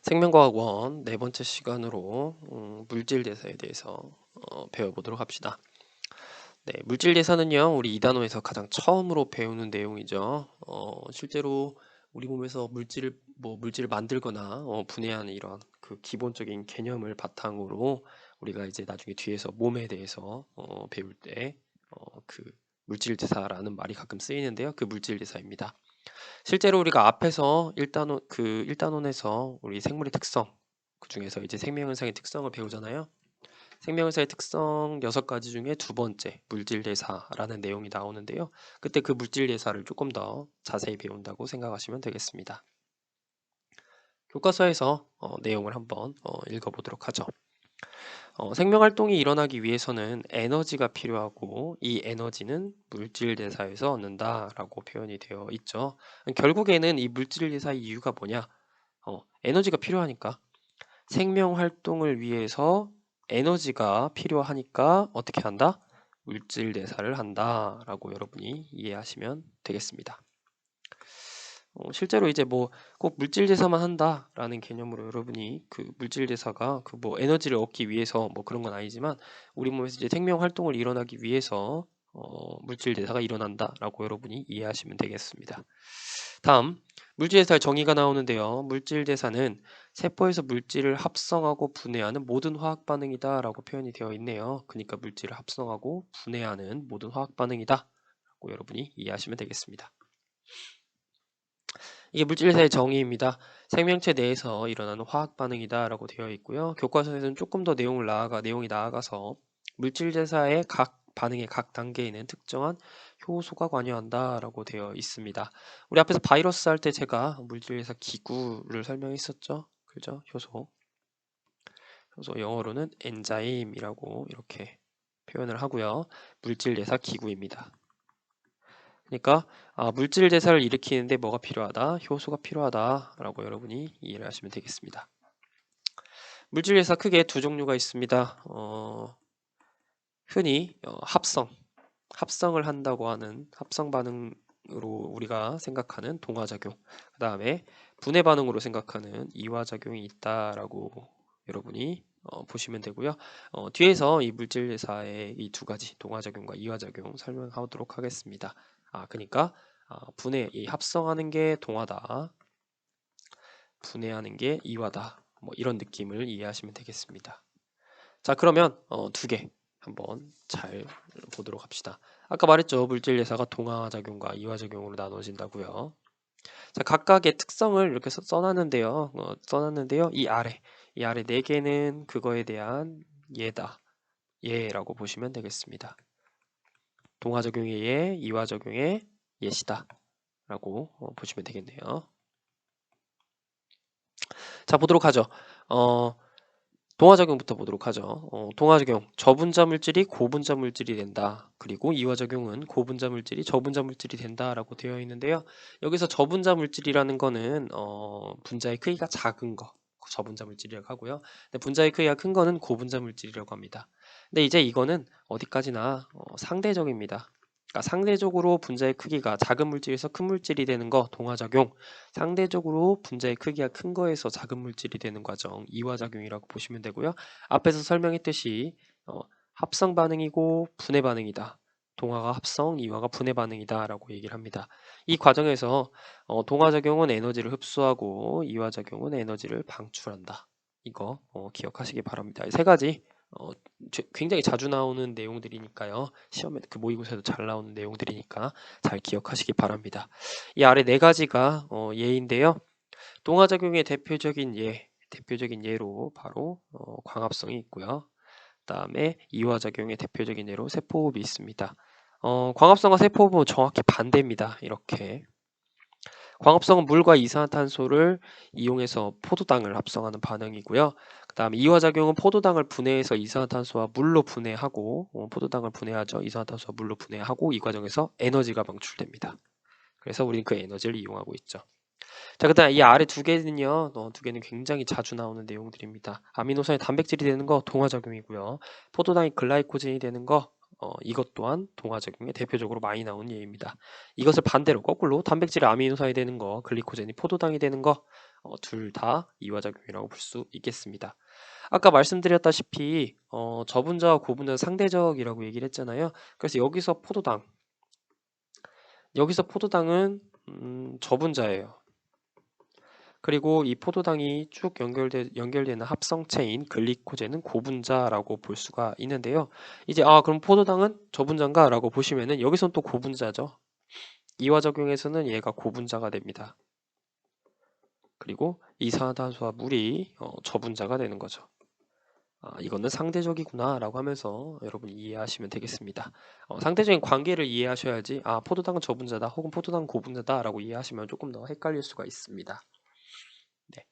생명과학 1 네 번째 시간으로 물질 대사에 대해서 배워보도록 합시다. 네, 물질 대사는요, 우리 2단원에서 가장 처음으로 배우는 내용이죠. 실제로 우리 몸에서 물질을 만들거나 분해하는 이런 그 기본적인 개념을 바탕으로 우리가 이제 나중에 뒤에서 몸에 대해서 배울 때 그 물질 대사라는 말이 가끔 쓰이는데요. 그 물질 대사입니다. 실제로 우리가 앞에서 1단원에서 우리 생물의 특성, 그 중에서 이제 생명현상의 특성을 배우잖아요. 생명현상의 특성 6가지 중에 두 번째, 물질대사라는 내용이 나오는데요. 그때 그 물질대사를 조금 더 자세히 배운다고 생각하시면 되겠습니다. 교과서에서 내용을 한번 읽어보도록 하죠. 생명활동이 일어나기 위해서는 에너지가 필요하고 이 에너지는 물질대사에서 얻는다라고 표현이 되어 있죠. 결국에는 이 물질대사의 이유가 뭐냐? 에너지가 필요하니까. 생명활동을 위해서 에너지가 필요하니까 어떻게 한다? 물질대사를 한다라고 여러분이 이해하시면 되겠습니다. 실제로 이제 뭐 꼭 물질대사만 한다라는 개념으로 여러분이 그 물질대사가 그 뭐 에너지를 얻기 위해서 뭐 그런 건 아니지만 우리 몸에서 이제 생명 활동을 일어나기 위해서 물질대사가 일어난다라고 여러분이 이해하시면 되겠습니다. 다음 물질대사의 정의가 나오는데요. 물질대사는 세포에서 물질을 합성하고 분해하는 모든 화학 반응이다라고 표현이 되어 있네요. 그러니까 물질을 합성하고 분해하는 모든 화학 반응이다라고 여러분이 이해하시면 되겠습니다. 이게 물질대사의 정의입니다. 생명체 내에서 일어나는 화학 반응이다라고 되어 있고요. 교과서에서는 조금 더 내용이 나아가서 물질대사의 각 반응의 각 단계에는 특정한 효소가 관여한다라고 되어 있습니다. 우리 앞에서 바이러스 할 때 제가 물질대사 기구를 설명했었죠. 그죠? 효소 영어로는 엔자임이라고 이렇게 표현을 하고요. 물질대사 기구입니다. 그러니까 물질 대사를 일으키는데 뭐가 필요하다? 효소가 필요하다라고 여러분이 이해를 하시면 되겠습니다. 물질 대사 크게 두 종류가 있습니다. 흔히 합성을 한다고 하는 합성 반응으로 우리가 생각하는 동화작용, 그 다음에 분해 반응으로 생각하는 이화작용이 있다라고 여러분이 보시면 되고요. 뒤에서 이 물질 대사의 이 두 가지 동화작용과 이화작용 설명하도록 하겠습니다. 그러니까 이 합성하는 게 동화다, 분해하는 게 이화다, 뭐 이런 느낌을 이해하시면 되겠습니다. 자, 그러면 두 개 한번 잘 보도록 합시다. 아까 말했죠. 물질 대사가 동화작용과 이화작용으로 나눠진다고요. 자, 각각의 특성을 이렇게 써놨는데요. 이 아래 네 개는 그거에 대한 예라고 보시면 되겠습니다. 동화작용의 예, 이화작용의 예시다 라고 보시면 되겠네요. 자, 보도록 하죠. 동화작용부터 보도록 하죠. 동화작용, 저분자 물질이 고분자 물질이 된다. 그리고 이화작용은 고분자 물질이 저분자 물질이 된다라고 되어 있는데요. 여기서 저분자 물질이라는 거는 분자의 크기가 작은 거, 저분자 물질이라고 하고요. 근데 분자의 크기가 큰 거는 고분자 물질이라고 합니다. 근데 이제 이거는 어디까지나 상대적입니다. 그러니까 상대적으로 분자의 크기가 작은 물질에서 큰 물질이 되는 거 동화작용, 상대적으로 분자의 크기가 큰 거에서 작은 물질이 되는 과정 이화작용이라고 보시면 되고요. 앞에서 설명했듯이 합성 반응이고 분해 반응이다. 동화가 합성, 이화가 분해 반응이다 라고 얘기를 합니다. 이 과정에서 동화작용은 에너지를 흡수하고 이화작용은 에너지를 방출한다. 이거 기억하시기 바랍니다. 세 가지 굉장히 자주 나오는 내용들이니까요. 시험에 그 모의고사에도 잘 나오는 내용들이니까 잘 기억하시기 바랍니다. 이 아래 네 가지가 예인데요. 동화작용의 대표적인 예로 바로 광합성이 있고요. 그 다음에 이화작용의 대표적인 예로 세포호흡이 있습니다. 광합성과 세포호흡은 정확히 반대입니다. 이렇게 광합성은 물과 이산화탄소를 이용해서 포도당을 합성하는 반응이고요. 그 다음에 이화작용은 포도당을 분해해서 이산화탄소와 물로 분해하고 포도당을 분해하죠. 이산화탄소와 물로 분해하고 이 과정에서 에너지가 방출됩니다. 그래서 우리는 그 에너지를 이용하고 있죠. 자, 그다음 이 아래 두 개는요. 두 개는 굉장히 자주 나오는 내용들입니다. 아미노산이 단백질이 되는 거 동화작용이고요. 포도당이 글라이코젠이 되는 거 이것 또한 동화작용에 대표적으로 많이 나오는 예입니다. 이것을 반대로 거꾸로 단백질이 아미노산이 되는 거, 글리코젠이 포도당이 되는 거 둘 다 이화작용이라고 볼 수 있겠습니다. 아까 말씀드렸다시피 저분자와 고분자 상대적이라고 얘기를 했잖아요. 그래서 여기서 포도당은 저분자예요. 그리고 이 포도당이 쭉 연결되는 합성체인 글리코젠은 고분자라고 볼 수가 있는데요. 이제 그럼 포도당은 저분자인가? 라고 보시면은 여기선 또 고분자죠. 이화작용에서는 얘가 고분자가 됩니다. 그리고 이산화탄소와 물이 저분자가 되는 거죠. 이거는 상대적이구나 라고 하면서 여러분 이해하시면 되겠습니다. 상대적인 관계를 이해하셔야지 포도당은 저분자다 혹은 포도당은 고분자다 라고 이해하시면 조금 더 헷갈릴 수가 있습니다. 네.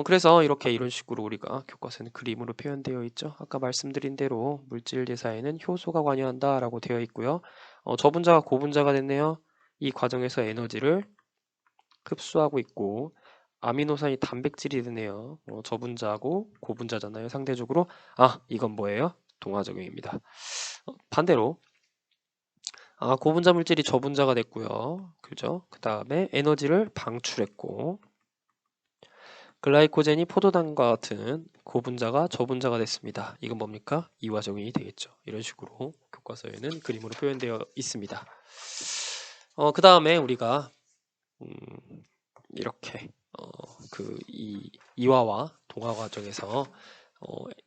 그래서 이런 식으로 우리가 교과서에는 그림으로 표현되어 있죠. 아까 말씀드린 대로 물질 대사에는 효소가 관여한다 라고 되어 있고요. 저분자가 고분자가 됐네요. 이 과정에서 에너지를 흡수하고 있고 아미노산이 단백질이 되네요. 저분자하고 고분자잖아요. 상대적으로 이건 뭐예요? 동화작용입니다. 반대로 고분자 물질이 저분자가 됐고요. 그죠? 그 다음에 에너지를 방출했고 글라이코젠이 포도당과 같은 고분자가 저분자가 됐습니다. 이건 뭡니까? 이화작용이 되겠죠. 이런 식으로 교과서에는 그림으로 표현되어 있습니다. 그 다음에 우리가 이렇게 이 이화와 동화 과정에서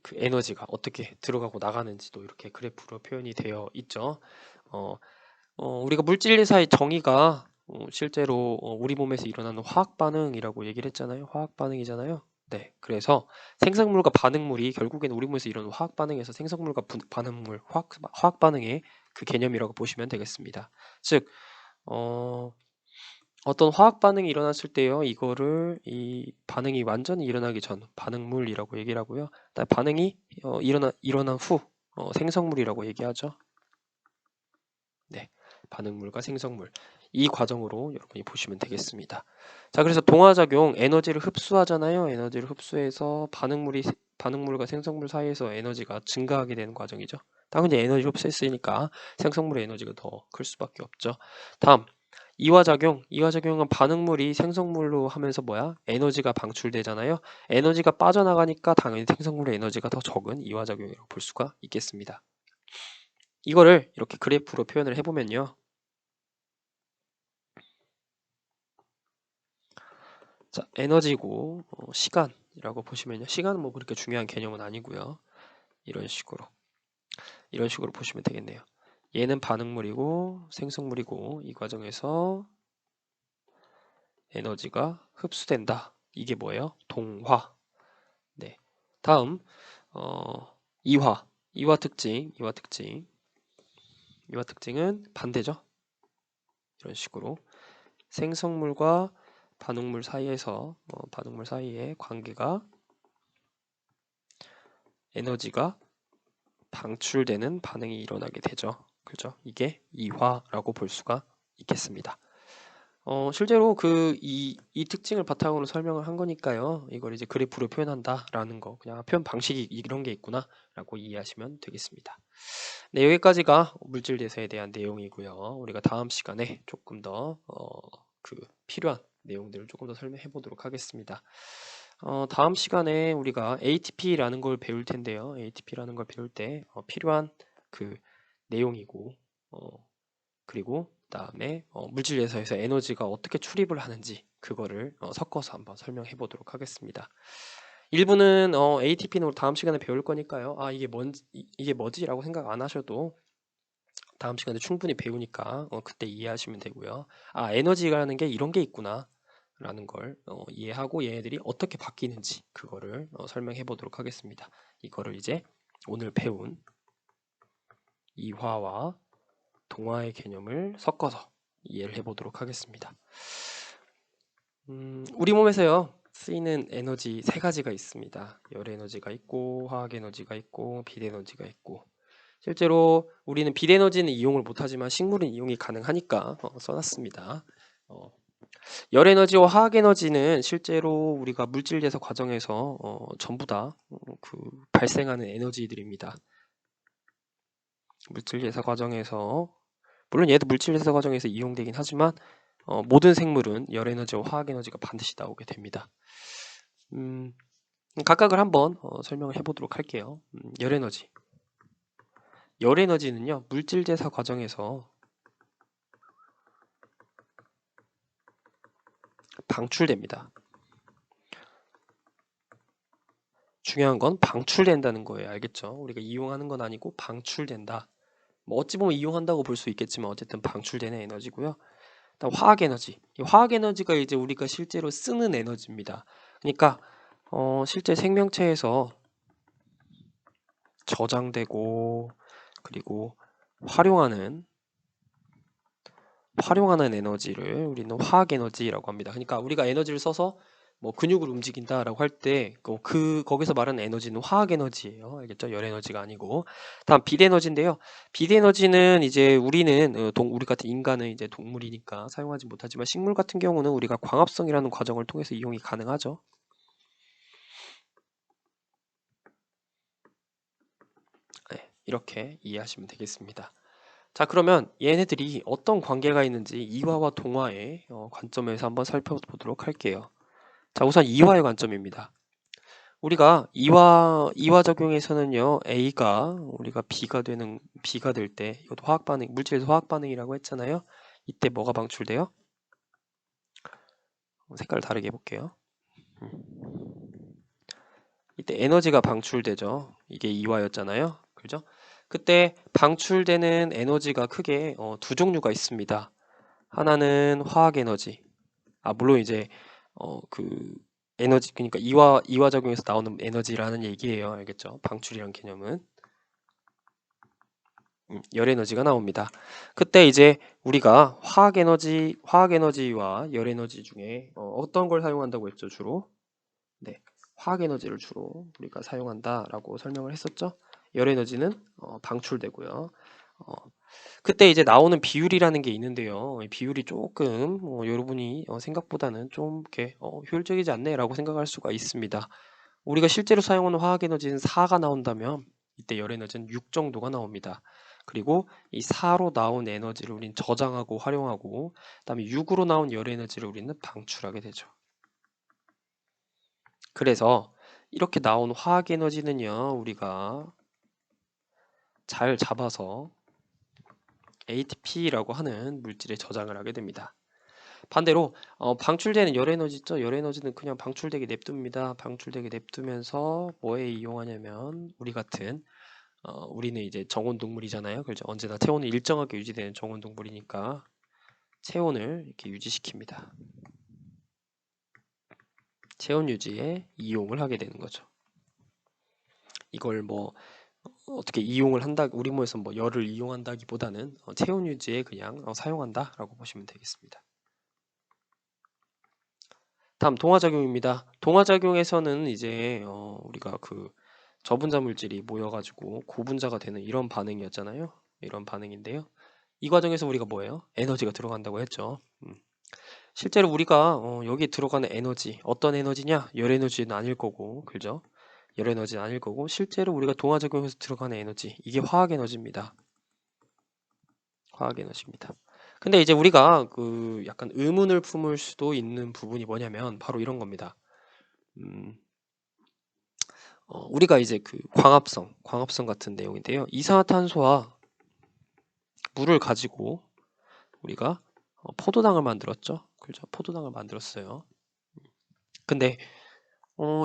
그 에너지가 어떻게 들어가고 나가는지도 이렇게 그래프로 표현이 되어 있죠. 우리가 물질대사의 정의가 실제로 우리 몸에서 일어나는 화학 반응이라고 얘기를 했잖아요. 화학 반응이잖아요. 네, 그래서 생성물과 반응물이 결국에는 우리 몸에서 일어나는 화학 반응에서 생성물과 반응물, 화학 반응의 그 개념이라고 보시면 되겠습니다. 즉, 어떤 화학 반응이 일어났을 때요, 이 반응이 완전히 일어나기 전 반응물이라고 얘기를 하고요. 반응이 일어난 후 생성물이라고 얘기하죠. 네, 반응물과 생성물 이 과정으로 여러분이 보시면 되겠습니다. 자, 그래서 동화작용 에너지를 흡수하잖아요. 에너지를 흡수해서 반응물과 생성물 사이에서 에너지가 증가하게 되는 과정이죠. 당연히 에너지 흡수했으니까 생성물의 에너지가 더 클 수밖에 없죠. 다음 이화작용은 반응물이 생성물로 하면서 에너지가 방출되잖아요. 에너지가 빠져나가니까 당연히 생성물의 에너지가 더 적은 이화작용이라고 볼 수가 있겠습니다. 이거를 이렇게 그래프로 표현을 해보면요. 자, 에너지고 시간이라고 보시면요. 시간은 뭐 그렇게 중요한 개념은 아니고요. 이런 식으로 보시면 되겠네요. 얘는 반응물이고 생성물이고 이 과정에서 에너지가 흡수된다. 이게 뭐예요? 동화. 네. 다음 이화 특징은 반대죠. 이런 식으로 생성물과 반응물 사이에서 반응물 사이의 관계가 에너지가 방출되는 반응이 일어나게 되죠. 그죠? 이게 이화라고 볼 수가 있겠습니다. 실제로 이 특징을 바탕으로 설명을 한 거니까요. 이걸 이제 그래프로 표현한다라는 거, 그냥 표현 방식이 이런 게 있구나라고 이해하시면 되겠습니다. 네, 여기까지가 물질 대사에 대한 내용이고요. 우리가 다음 시간에 조금 더 필요한 내용들을 조금 더 설명해 보도록 하겠습니다. 다음 시간에 우리가 ATP라는 걸 배울 텐데요. ATP라는 걸 배울 때 필요한 그 내용이고 그리고 그다음에 물질 대사에서 에너지가 어떻게 출입을 하는지 그거를 섞어서 한번 설명해 보도록 하겠습니다. 일부는 ATP는 다음 시간에 배울 거니까요. 이게 뭐지라고 생각 안 하셔도 다음 시간에 충분히 배우니까 그때 이해하시면 되고요. 에너지라는 게 이런 게 있구나 라는 걸 이해하고 얘네들이 어떻게 바뀌는지 그거를 설명해 보도록 하겠습니다. 이거를 이제 오늘 배운 이화와 동화의 개념을 섞어서 이해를 해보도록 하겠습니다. 우리 몸에서요 쓰이는 에너지 세 가지가 있습니다. 열 에너지가 있고 화학 에너지가 있고 빛 에너지가 있고 실제로 우리는 빛 에너지는 이용을 못하지만 식물은 이용이 가능하니까 써놨습니다. 열 에너지와 화학 에너지는 실제로 우리가 물질 대사 과정에서 전부 다 발생하는 에너지들입니다. 물질 대사 과정에서 물론 얘도 물질 대사 과정에서 이용되긴 하지만 모든 생물은 열 에너지와 화학 에너지가 반드시 나오게 됩니다. 각각을 한번 설명을 해보도록 할게요. 열 에너지. 열 에너지는요, 물질 대사 과정에서 방출됩니다. 중요한 건 방출된다는 거예요. 알겠죠? 우리가 이용하는 건 아니고 방출된다. 뭐 어찌 보면 이용한다고 볼 수 있겠지만 어쨌든 방출되는 에너지고요. 다음 화학 에너지. 이 화학 에너지가 이제 우리가 실제로 쓰는 에너지입니다. 그러니까 실제 생명체에서 저장되고 그리고 활용하는 에너지를 우리는 화학 에너지라고 합니다. 그러니까 우리가 에너지를 써서 뭐 근육을 움직인다라고 할 때 거기서 말하는 에너지는 화학 에너지예요. 알겠죠? 열 에너지가 아니고. 다음 빛 에너지인데요. 빛 에너지는 이제 우리는 우리 같은 인간은 이제 동물이니까 사용하지 못하지만 식물 같은 경우는 우리가 광합성이라는 과정을 통해서 이용이 가능하죠. 네, 이렇게 이해하시면 되겠습니다. 자, 그러면 얘네들이 어떤 관계가 있는지 이화와 동화의 관점에서 한번 살펴보도록 할게요. 자, 우선 이화의 관점입니다. 우리가 이화 적용에서는요, A가 우리가 B가 될 때, 이것도 화학 반응, 물질에서 화학 반응이라고 했잖아요. 이때 뭐가 방출돼요? 색깔을 다르게 해볼게요. 이때 에너지가 방출되죠. 이게 이화였잖아요. 그죠? 그때 방출되는 에너지가 크게 두 종류가 있습니다. 하나는 화학 에너지. 물론 이제 그 에너지, 그러니까 이화 작용에서 나오는 에너지라는 얘기예요. 알겠죠? 방출이란 개념은 열 에너지가 나옵니다. 그때 이제 우리가 화학 에너지와 열 에너지 중에 어떤 걸 사용한다고 했죠? 주로 네, 화학 에너지를 주로 우리가 사용한다라고 설명을 했었죠. 열 에너지는 방출되고요. 어, 그때 이제 나오는 비율이라는 게 있는데요. 이 비율이 조금 여러분이 생각보다는 좀 이렇게 효율적이지 않네라고 생각할 수가 있습니다. 우리가 실제로 사용하는 화학 에너지는 4가 나온다면 이때 열 에너지는 6 정도가 나옵니다. 그리고 이 4로 나온 에너지를 우리는 저장하고 활용하고 그다음에 6으로 나온 열 에너지를 우리는 방출하게 되죠. 그래서 이렇게 나온 화학 에너지는요, 우리가 잘 잡아서 ATP라고 하는 물질에 저장을 하게 됩니다. 반대로 방출되는 열 에너지 있죠? 열 에너지는 그냥 방출되게 냅둡니다. 방출되게 냅두면서 뭐에 이용하냐면 우리는 이제 정온 동물이잖아요. 그렇죠? 언제나 체온이 일정하게 유지되는 정온 동물이니까 체온을 이렇게 유지시킵니다. 체온 유지에 이용을 하게 되는 거죠. 이걸 뭐 어떻게 이용을 한다, 우리 몸에서 뭐 열을 이용한다기보다는 체온 유지에 그냥 사용한다라고 보시면 되겠습니다. 다음 동화작용입니다. 동화작용에서는 이제 우리가 그 저분자 물질이 모여가지고 고분자가 되는 이런 반응이었잖아요. 이런 반응인데요. 이 과정에서 우리가 뭐예요? 에너지가 들어간다고 했죠. 실제로 우리가 여기에 들어가는 에너지, 어떤 에너지냐? 열 에너지는 아닐 거고, 그죠? 열 에너지는 아닐 거고, 실제로 우리가 동화작용에서 들어가는 에너지, 이게 화학 에너지입니다. 화학 에너지입니다. 근데 이제 우리가 그 약간 의문을 품을 수도 있는 부분이 뭐냐면 바로 이런 겁니다. 우리가 이제 그 광합성 같은 내용인데요. 이산화탄소와 물을 가지고 우리가 포도당을 만들었죠. 그렇죠? 포도당을 만들었어요. 근데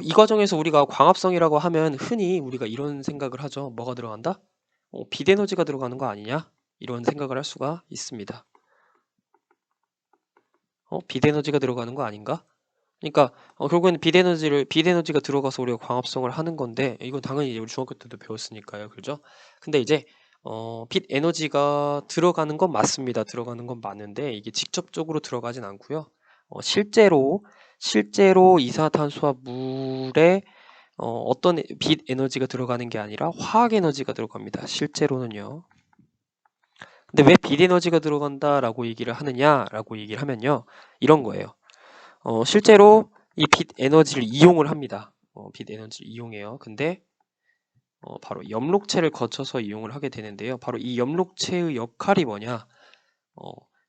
이 과정에서 우리가 광합성이라고 하면 흔히 우리가 이런 생각을 하죠. 뭐가 들어간다? 빛 에너지가 들어가는 거 아니냐? 이런 생각을 할 수가 있습니다. 빛 에너지가 들어가는 거 아닌가? 그러니까 결국에는 빛 에너지가 들어가서 우리가 광합성을 하는 건데 이건 당연히 우리 중학교 때도 배웠으니까요. 그죠? 근데 이제 빛 에너지가 들어가는 건 맞습니다. 들어가는 건 맞는데 이게 직접적으로 들어가진 않고요. 실제로 이산화탄소와 물에 어떤 빛 에너지가 들어가는 게 아니라 화학 에너지가 들어갑니다. 실제로는요. 근데 왜 빛 에너지가 들어간다라고 얘기를 하느냐라고 얘기를 하면요. 이런 거예요. 실제로 이 빛 에너지를 이용을 합니다. 빛 에너지를 이용해요. 근데 바로 염록체를 거쳐서 이용을 하게 되는데요. 바로 이 염록체의 역할이 뭐냐?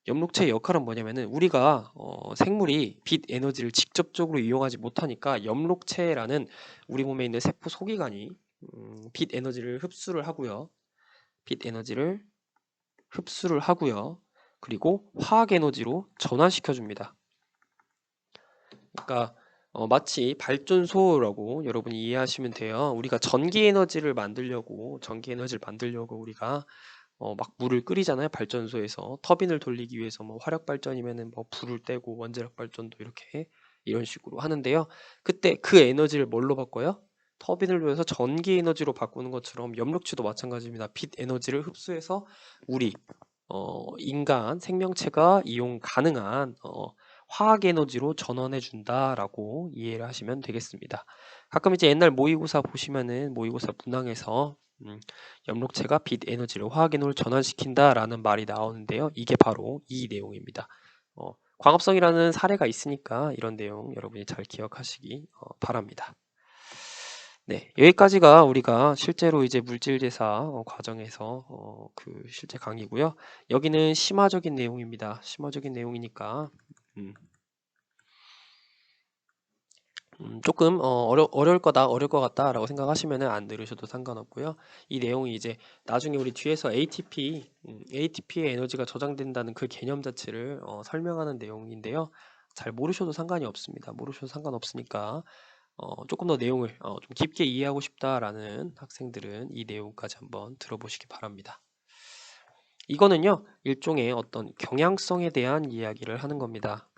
염록체의 역할은 뭐냐면은 우리가 생물이 빛 에너지를 직접적으로 이용하지 못하니까 염록체라는 우리 몸에 있는 세포 소기관이 빛 에너지를 흡수를 하고요. 빛 에너지를 흡수를 하고요. 그리고 화학 에너지로 전환시켜 줍니다. 그러니까 마치 발전소라고 여러분이 이해하시면 돼요. 우리가 전기 에너지를 만들려고 우리가 막 물을 끓이잖아요. 발전소에서 터빈을 돌리기 위해서 뭐 화력 발전이면은 뭐 불을 떼고 원자력 발전도 이렇게 이런 식으로 하는데요. 그때 그 에너지를 뭘로 바꿔요? 터빈을 돌려서 전기 에너지로 바꾸는 것처럼 염록체도 마찬가지입니다. 빛 에너지를 흡수해서 우리 인간 생명체가 이용 가능한 화학 에너지로 전환해 준다라고 이해를 하시면 되겠습니다. 가끔 이제 옛날 모의고사 보시면은 모의고사 문항에서 염록체가 빛 에너지를 화학 에너지로 전환시킨다라는 말이 나오는데요. 이게 바로 이 내용입니다. 광합성이라는 사례가 있으니까 이런 내용 여러분이 잘 기억하시기 바랍니다. 네, 여기까지가 우리가 실제로 이제 물질대사 과정에서 그 실제 강의고요. 여기는 심화적인 내용입니다. 심화적인 내용이니까 조금 어려울 것 같다라고 생각하시면 안 들으셔도 상관없고요. 이 내용이 이제 나중에 우리 뒤에서 ATP의 에너지가 저장된다는 그 개념 자체를 설명하는 내용인데요. 잘 모르셔도 상관이 없습니다. 모르셔도 상관없으니까 조금 더 내용을 좀 깊게 이해하고 싶다라는 학생들은 이 내용까지 한번 들어보시기 바랍니다. 이거는요, 일종의 어떤 경향성에 대한 이야기를 하는 겁니다.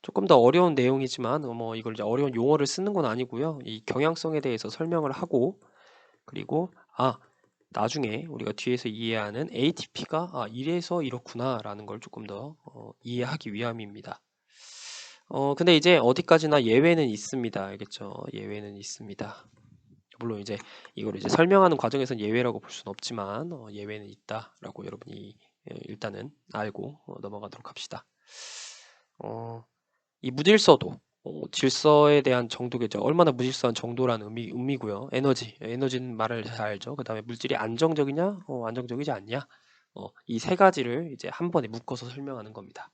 조금 더 어려운 내용이지만 뭐 이걸 이제 어려운 용어를 쓰는 건 아니고요. 이 경향성에 대해서 설명을 하고 그리고 나중에 우리가 뒤에서 이해하는 ATP가 이래서 이렇구나라는 걸 조금 더 이해하기 위함입니다. 근데 이제 어디까지나 예외는 있습니다. 알겠죠? 예외는 있습니다. 물론 이제 이걸 이제 설명하는 과정에서는 예외라고 볼 수는 없지만 예외는 있다라고 여러분이 일단은 알고 넘어가도록 합시다. 이 무질서도 질서에 대한 정도겠죠. 얼마나 무질서한 정도라는 의미고요. 에너지는 말을 잘 알죠. 그 다음에 물질이 안정적이냐, 안정적이지 않냐. 이 세 가지를 이제 한 번에 묶어서 설명하는 겁니다.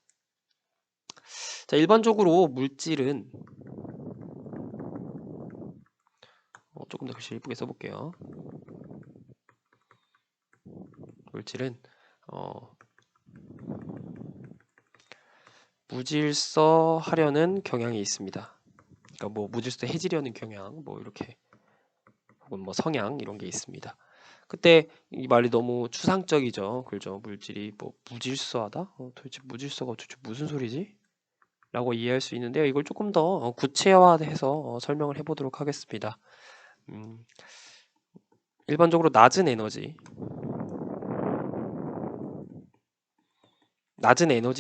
자, 일반적으로 물질은 조금 더 글씨 예쁘게 써볼게요. 물질은 무질서하려는 경향이 있습니다. 그러니까 뭐 무질서 해지려는 경향, 뭐 이렇게 혹은 뭐 성향 이런 게 있습니다. 그때 이 말이 너무 추상적이죠. 그죠? 물질이 뭐 무질서하다? 도대체 무질서가 도대체 무슨 소리지? 라고 이해할 수 있는데요. 이걸 조금 더 구체화해서 설명을 해보도록 하겠습니다. 일반적으로 낮은 에너지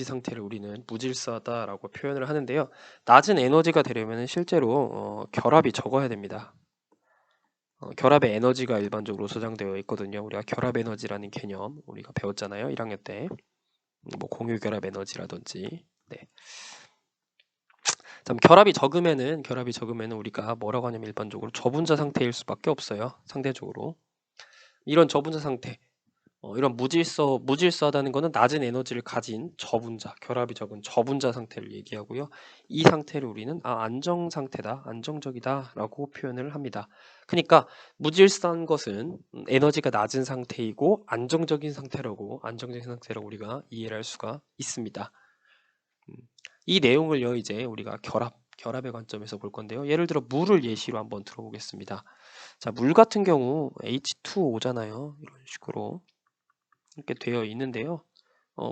상태를 우리는 무질서하다라고 표현을 하는데요. 낮은 에너지가 되려면 실제로 결합이 적어야 됩니다. 결합의 에너지가 일반적으로 저장되어 있거든요. 우리가 결합 에너지라는 개념 우리가 배웠잖아요. 1학년 때. 뭐 공유 결합 에너지라든지. 네. 결합이 적으면은 우리가 뭐라고 하냐면 일반적으로 저분자 상태일 수밖에 없어요. 상대적으로. 이런 저분자 상태. 이런 무질서하다는 것은 낮은 에너지를 가진 저분자, 결합이 적은 저분자 상태를 얘기하고요. 이 상태를 우리는 안정 상태다, 안정적이다라고 표현을 합니다. 그러니까 무질서한 것은 에너지가 낮은 상태이고 안정적인 상태라고 우리가 이해를 할 수가 있습니다. 이 내용을요 이제 우리가 결합의 관점에서 볼 건데요. 예를 들어 물을 예시로 한번 들어보겠습니다. 자, 물 같은 경우 H2O잖아요. 이런 식으로. 이렇게 되어 있는데요.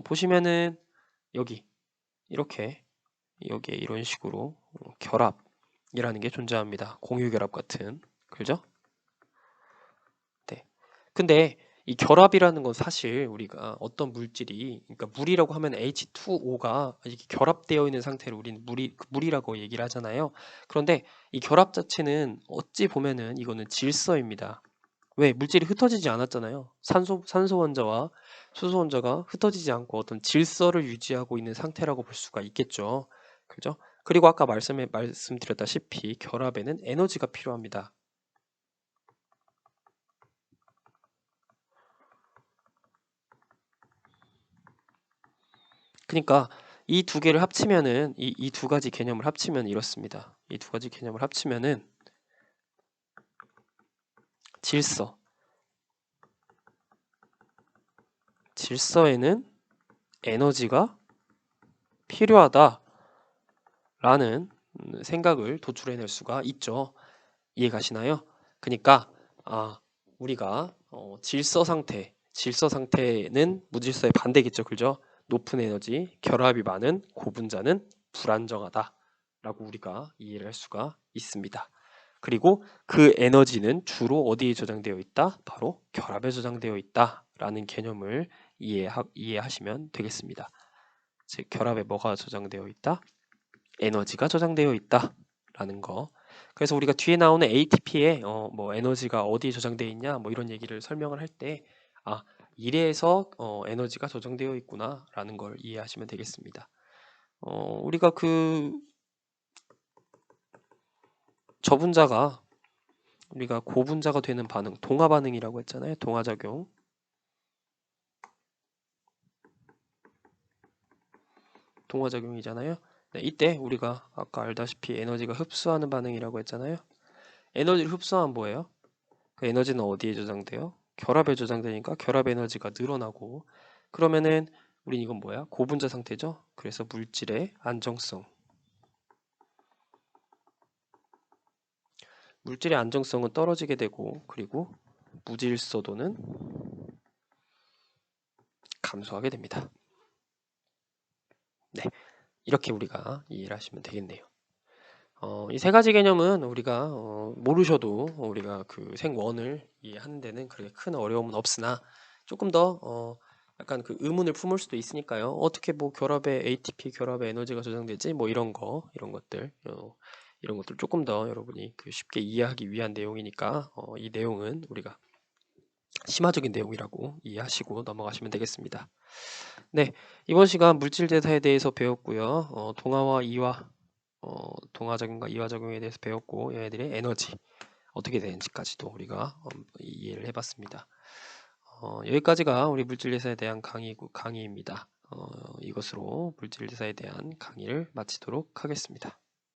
보시면은 여기 이렇게 여기에 이런 식으로 결합이라는 게 존재합니다. 공유 결합 같은 그죠? 네. 근데 이 결합이라는 건 사실 우리가 어떤 물질이 그러니까 물이라고 하면 H2O가 이렇게 결합되어 있는 상태를 우리는 물이라고 얘기를 하잖아요. 그런데 이 결합 자체는 어찌 보면은 이거는 질서입니다. 왜? 물질이 흩어지지 않았잖아요. 산소 원자와 수소 원자가 흩어지지 않고 어떤 질서를 유지하고 있는 상태라고 볼 수가 있겠죠. 그죠? 그리고 아까 말씀드렸다시피 결합에는 에너지가 필요합니다. 그러니까 이 두 개를 합치면은 이 두 가지 개념을 합치면 이렇습니다. 이 두 가지 개념을 합치면은 질서에는 에너지가 필요하다라는 생각을 도출해낼 수가 있죠. 이해가시나요? 그러니까 우리가 질서 상태는 무질서의 반대겠죠, 그죠? 높은 에너지, 결합이 많은 고분자는 불안정하다라고 우리가 이해를 할 수가 있습니다. 그리고 그 에너지는 주로 어디에 저장되어 있다? 바로 결합에 저장되어 있다라는 개념을 이해하시면 되겠습니다. 즉, 결합에 뭐가 저장되어 있다? 에너지가 저장되어 있다라는 거. 그래서 우리가 뒤에 나오는 ATP에 뭐 에너지가 어디에 저장되어 있냐 뭐 이런 얘기를 설명을 할 때 이래서 에너지가 저장되어 있구나라는 걸 이해하시면 되겠습니다. 우리가 그 저분자가 우리가 고분자가 되는 반응, 동화 반응이라고 했잖아요. 동화작용. 동화작용이잖아요. 네, 이때 우리가 아까 알다시피 에너지가 흡수하는 반응이라고 했잖아요. 에너지를 흡수하면 뭐예요? 그 에너지는 어디에 저장돼요? 결합에 저장되니까 결합 에너지가 늘어나고, 그러면은 우린 이건 뭐야? 고분자 상태죠? 그래서 물질의 안정성. 물질의 안정성은 떨어지게 되고, 그리고 무질서도는 감소하게 됩니다. 네, 이렇게 우리가 이해를 하시면 되겠네요. 이 세 가지 개념은 우리가 모르셔도 우리가 그 생원을 이해하는 데는 그렇게 큰 어려움은 없으나 조금 더 약간 그 의문을 품을 수도 있으니까요. 어떻게 뭐 결합에 ATP 결합에 에너지가 저장되지? 뭐 이런 것들 이런 것들 조금 더 여러분이 그 쉽게 이해하기 위한 내용이니까 이 내용은 우리가 심화적인 내용이라고 이해하시고 넘어가시면 되겠습니다. 네, 이번 시간 물질대사에 대해서 배웠고요. 동화와 이화 동화작용과 이화작용에 대해서 배웠고, 얘네들의 에너지 어떻게 되는지까지도 우리가 이해를 해봤습니다. 여기까지가 우리 물질대사에 대한 강의입니다. 이것으로 물질대사에 대한 강의를 마치도록 하겠습니다.